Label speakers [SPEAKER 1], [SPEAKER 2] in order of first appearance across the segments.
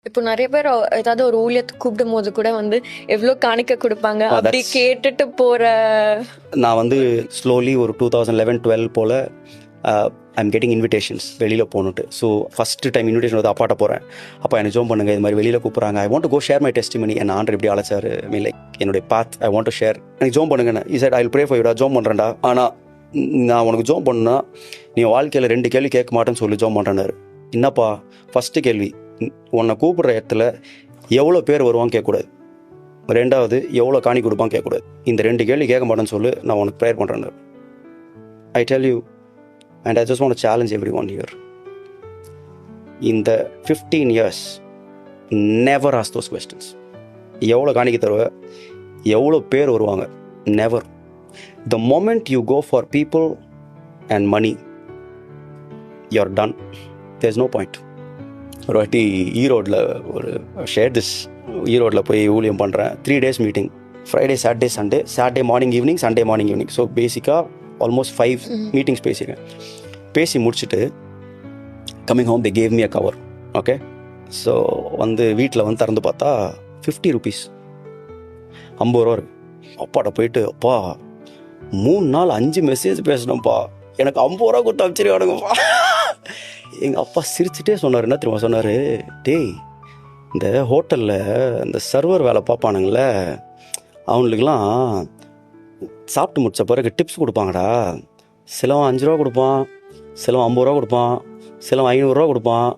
[SPEAKER 1] இப்போ நிறைய பேர் ஏதாவது ஒரு ஊழியத்துக்கு கூப்பிடும்போது கூட வந்து எவ்வளோ காணிக்க கொடுப்பாங்க அப்படி கேட்டுட்டு போற.
[SPEAKER 2] நான் வந்து ஸ்லோலி ஒரு 2011-12 போல் ஐம் கெட்டிங் இன்விடேஷன்ஸ் வெளியில் போகணுட்டு. ஸோ ஃபஸ்ட்டு டைம் இன்விடேஷன் வந்து அப்பாட்ட போகிறேன். அப்பா எனக்கு ஜோம் பண்ணுங்கள், இது மாதிரி வெளியில் கூப்பிட்றாங்க. I want to go share my testimony. என் ஆண்டர் எப்படி அழைச்சார், மீன் லைக் என்னுடைய path I want to share. எனக்கு ஜோம் பண்ணுங்கண்ணே. Is I will pray for யூடா, ஜோம் பண்ணுறேன்டா. ஆனால் நான் உனக்கு ஜோம் பண்ணுன்னா நீ வாழ்க்கையில் 2 கேள்வி கேட்க மாட்டேன்னு சொல்லி ஜோம் பண்ணுறேன்னாரு. என்னப்பா? ஃபஸ்ட்டு கேள்வி, உன்னை கூப்பிட்ற இடத்துல எவ்வளோ பேர் வருவான்னு கேட்கக்கூடாது. 2வது எவ்வளோ காணி கொடுப்பான்னு கேட்கக்கூடாது. இந்த 2 கேள்வி கேட்க மாட்டேன்னு சொல்லி நான் உனக்கு ப்ரேயர் பண்ணுறேன். I tell you and I just want to challenge everyone here. In the 15 years, never ask those questions. எவ்வளோ காணிக்க தருவ, எவ்வளோ பேர் வருவாங்க, never. The moment you go for people and money, you're done. There's no point. ஒரு வாட்டி ஈரோடில் ஒரு ஷேர் திஸ், ஈரோடில் போய் ஊழியம் பண்ணுறேன். 3 days meeting, Friday Saturday Sunday, Saturday morning evening, Sunday morning evening. So பேசிக்காக ஆல்மோஸ்ட் 5 மீட்டிங்ஸ் பேசியிருக்கேன். பேசி முடிச்சுட்டு coming home they gave me a cover. Okay, so வந்து வீட்டில் வந்து திறந்து பார்த்தா 50 rupees, 50 ரூபா இருக்கு. அப்பாட்ட போயிட்டு, அப்பா 3 நாள் 5 மெசேஜ் பேசணும்ப்பா, எனக்கு 50 ரூபா கொடுத்து அமைச்சிருவானுங்கப்பா. எங்கள் அப்பா சிரிச்சுட்டே சொன்னார். என்ன தெரியுமா சொன்னார்? டேய், இந்த ஹோட்டலில் இந்த சர்வர் வேலை பார்ப்பானுங்கள, அவங்களுக்கெல்லாம் சாப்பிட்டு முடிச்ச பிறகு டிப்ஸ் கொடுப்பாங்கடா. சிலவன் 5 ரூபா கொடுப்பான், சிலவன் 50 ரூபா கொடுப்பான், சிலவன் 500 ரூபா கொடுப்பான்,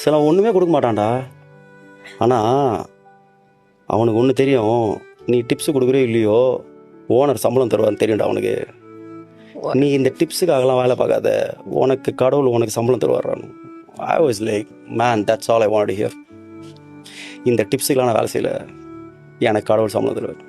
[SPEAKER 2] சிலவன் ஒன்றுமே கொடுக்க மாட்டான்டா. ஆனால் அவனுக்கு ஒன்று தெரியும், நீ டிப்ஸ் கொடுக்குறே இல்லையோ ஓனர் சம்பளம் தருவான்னு தெரியும்டா அவனுக்கு. நீ இந்த டிப்ஸுக்காகலாம் வேலை பார்க்காத, உனக்கு கடவுள் உனக்கு சம்பளம் தருவாரான்னு. I was like, man, that's all I want to hear. இந்த டிப்ஸுக்கெலாம் நான் வேலை செய்யலை, எனக்கு கடவுள் சம்பளம் தருவார்.